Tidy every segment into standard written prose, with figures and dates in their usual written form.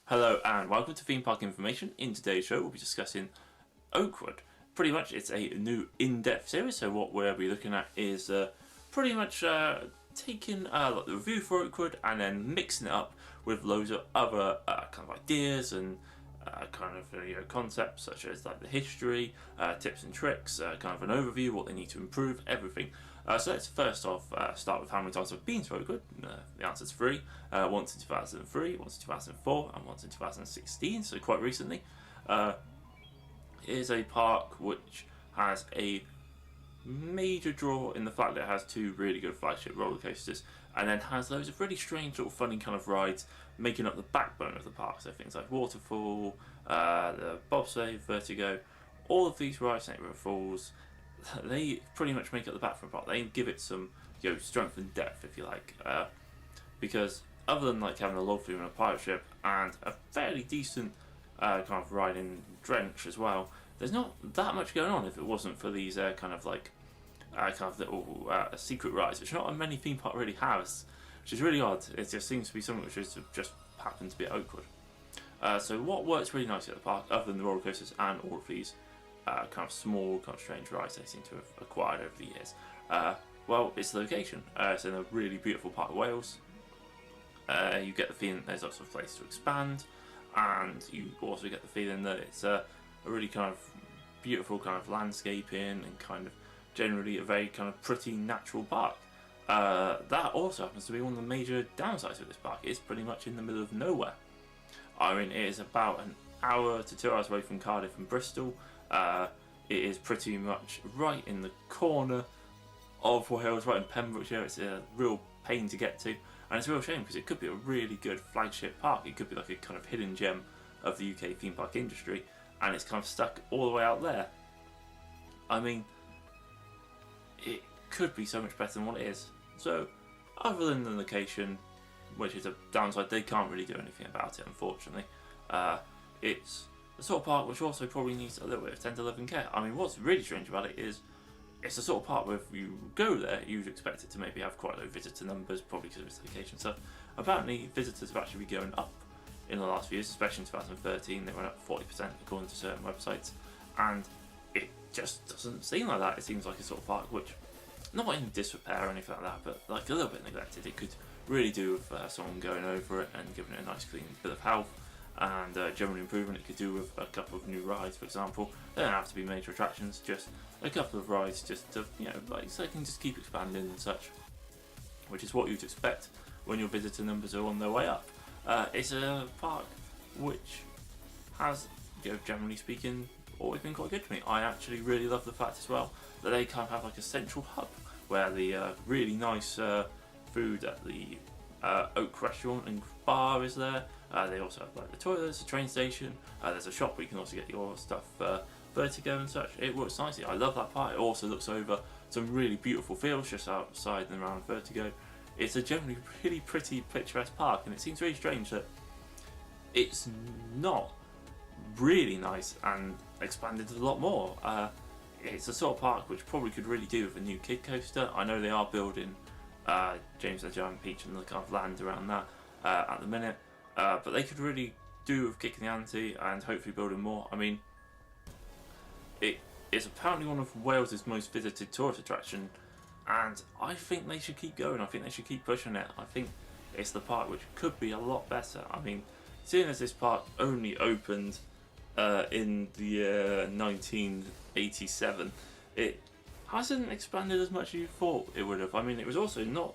Hello and welcome to Theme Park Information. In today's show we'll be discussing Oakwood. Pretty much it's a new in-depth series, so what we'll be looking at is pretty much taking the review for Oakwood and then mixing it up with loads of other kind of ideas and concepts such as like the history, tips and tricks, kind of an overview, what they need to improve, everything. So let's first off start with how many times I've been to Oakwood. The answer is 3. Once in 2003, once in 2004, and once in 2016, so quite recently. It is a park which has a major draw in the fact that it has 2 really good flagship roller coasters and then has loads of really strange sort of funny kind of rides making up the backbone of the park. So things like Waterfall, the bobsleigh, Vertigo, all of these rides, Snake River Falls, they pretty much make up the backbone of the park. They give it some strength and depth, if you like, because other than like having a log flume and a pirate ship and a fairly decent kind of ride in Drench as well, there's not that much going on if it wasn't for these kind of little secret rides, which not many theme park really has, which is really odd. It just seems to be something which is just happened to be at Oakwood. So what works really nicely at the park, other than the roller coasters and all of these kind of small, kind of strange rides they seem to have acquired over the years, well, it's the location. It's in a really beautiful part of Wales. You get the feeling that there's lots of place to expand, and you also get the feeling that it's a really kind of beautiful kind of landscaping and kind of generally a very kind of pretty natural park. That also happens to be one of the major downsides of this park. It's pretty much in the middle of nowhere. I mean, it is about an hour to 2 hours away from Cardiff and Bristol. It is pretty much right in the corner of Wales, right in Pembrokeshire. It's a real pain to get to, and it's a real shame because it could be a really good flagship park. It could be like a kind of hidden gem of the UK theme park industry, and it's kind of stuck all the way out there. I mean, it could be so much better than what it is. So, other than the location, which is a downside, they can't really do anything about it, unfortunately. It's the sort of park which also probably needs a little bit of tender love and care. I mean, what's really strange about it is it's the sort of park where if you go there, you'd expect it to maybe have quite low visitor numbers, probably because of its location stuff. Apparently, visitors have actually been going up in the last few years, especially in 2013. They went up 40% according to certain websites, and it just doesn't seem like that. It seems like a sort of park which, not in disrepair or anything like that, but like a little bit neglected. It could really do with someone going over it and giving it a nice clean bit of health and general improvement. It could do with a couple of new rides, for example. They don't have to be major attractions, just a couple of rides just to, like so they can just keep expanding and such, which is what you'd expect when your visitor numbers are on their way up. It's a park which has, generally speaking, always been quite good to me. I actually really love the fact as well that they kind of have like a central hub where the really nice food at the Oak restaurant and bar is there. They also have like the toilets, the train station. There's a shop where you can also get your stuff, Vertigo and such. It works nicely. I love that part. It also looks over some really beautiful fields just outside and around Vertigo. It's a generally really pretty, picturesque park, and it seems really strange that it's not really nice and expanded a lot more. It's a sort of park which probably could really do with a new kid coaster. I know they are building James and the Giant Peach and the kind of land around that at the minute, but they could really do with kicking the ante and hopefully building more. I mean, it is apparently one of Wales's most visited tourist attraction, and I think they should keep going. I think they should keep pushing it. I think it's the park which could be a lot better. I mean, seeing as this park only opened in the year 1987, it hasn't expanded as much as you thought it would have. I mean, it was also not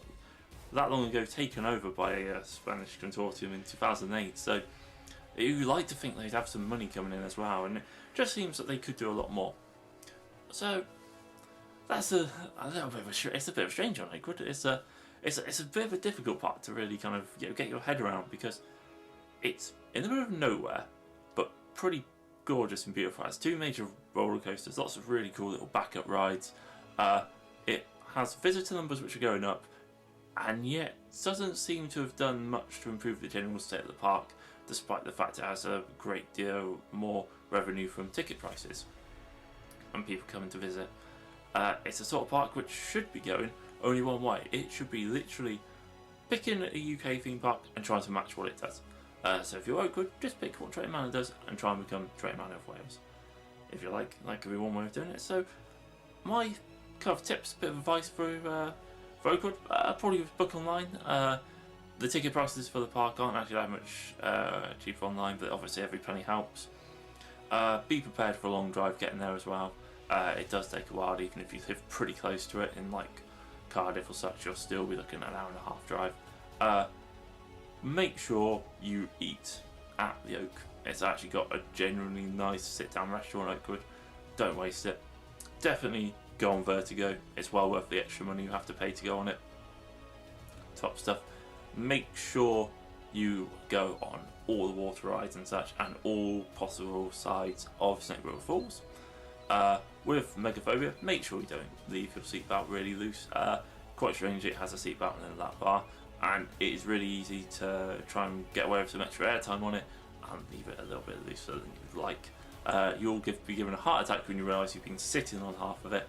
that long ago taken over by a Spanish consortium in 2008, so you'd like to think they'd have some money coming in as well, and it just seems that they could do a lot more. So that's a little bit of it's a bit of a strange one. It's a bit of a difficult part to really kind of get your head around, because it's in the middle of nowhere, but pretty gorgeous and beautiful. It has 2 major roller coasters, lots of really cool little backup rides. It has visitor numbers which are going up, and yet doesn't seem to have done much to improve the general state of the park, despite the fact it has a great deal more revenue from ticket prices and people coming to visit. It's a sort of park which should be going only one way. It should be literally picking a UK theme park and trying to match what it does. So if you're Oakwood, just pick what Drayton Manor does and try and become Drayton Manor of Wales. If you like, that could be one way of doing it. So my kind of tips, bit of advice for Oakwood, probably book online. The ticket prices for the park aren't actually that much cheaper online, but obviously every penny helps. Be prepared for a long drive getting there as well. It does take a while, even if you live pretty close to it in like Cardiff or such, you'll still be looking at an hour and a half drive. Make sure you eat at the Oak. It's actually got a genuinely nice sit-down restaurant at Oakwood. Don't waste it. Definitely go on Vertigo. It's well worth the extra money you have to pay to go on it. Top stuff. Make sure you go on all the water rides and such, and all possible sides of Snake River Falls. With Megaphobia, make sure you don't leave your seatbelt really loose. Quite strangely, it has a seatbelt in the lap bar, and it is really easy to try and get away with some extra airtime on it and leave it a little bit looser than you'd like. You'll be given a heart attack when you realise you've been sitting on half of it,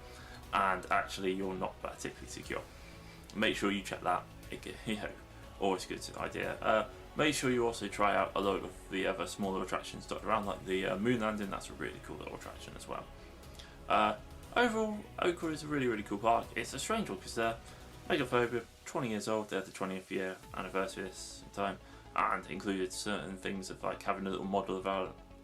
and actually you're not particularly secure. Make sure you check that. Always a good idea. Make sure you also try out a lot of the other smaller attractions dotted around, like the moon landing. That's a really cool little attraction as well. Overall, Oakwood is a really, really cool park. It's a strange one because Megaphobia, 20 years old, they're the 20th year anniversary this time, and included certain things of like having a little model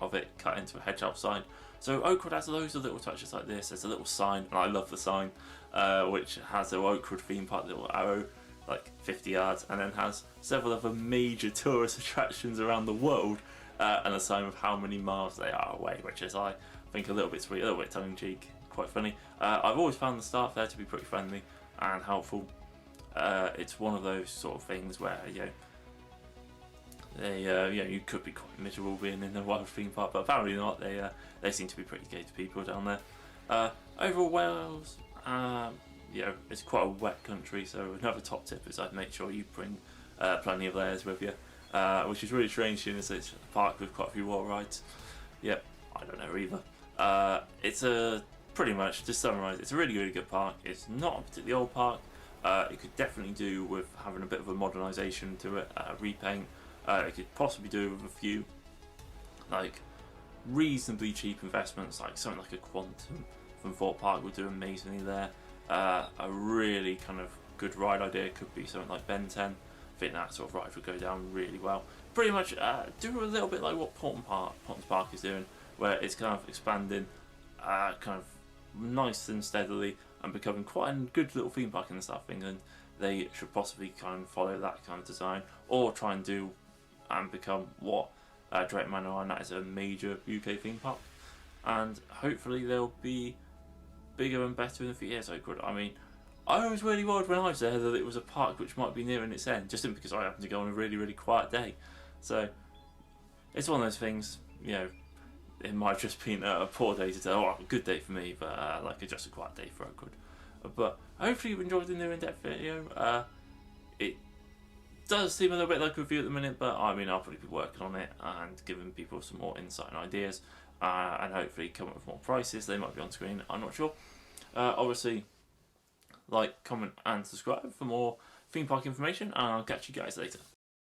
of it cut into a hedge outside. So Oakwood has loads of little touches like this. There's a little sign, and I love the sign, which has the Oakwood theme park little arrow, like 50 yards, and then has several other major tourist attractions around the world, and a sign of how many miles they are away, which is, I think, a little bit sweet, a little bit tongue-in-cheek, quite funny. I've always found the staff there to be pretty friendly and helpful. It's one of those sort of things where, you could be quite miserable being in a wild theme park, but apparently not. They seem to be pretty gay to people down there. Overall, Wales, it's quite a wet country, so another top tip is I'd make sure you bring plenty of layers with you, which is really strange seeing as it's a park with quite a few water rides. Yep, I don't know either. It's pretty much, to summarise, it's a really, really good park. It's not a particularly old park. It could definitely do with having a bit of a modernisation to it, repaint. It could possibly do with a few like reasonably cheap investments, like something like a Quantum from Thorpe Park would do amazingly there. A really kind of good ride idea could be something like Ben 10. I think that sort of ride would go down really well. Pretty much do a little bit like what Portons Park is doing, where it's kind of expanding kind of nice and steadily and becoming quite a good little theme park in the south of England. They should possibly kind of follow that kind of design, or try and do and become what Drayton Manor are, and that is a major UK theme park. And hopefully they'll be bigger and better in a few years. I mean, I was really worried when I was there that it was a park which might be nearing its end, just simply because I happened to go on a really, really quiet day. So it's one of those things, it might have just been a poor day today, or a good day for me, but just a quiet day for Oakwood. But hopefully you enjoyed the new in-depth video. It does seem a little bit like a review at the minute, but I mean, I'll probably be working on it and giving people some more insight and ideas, and hopefully come up with more prices. They might be on screen, I'm not sure. Obviously, like, comment and subscribe for more theme park information, and I'll catch you guys later.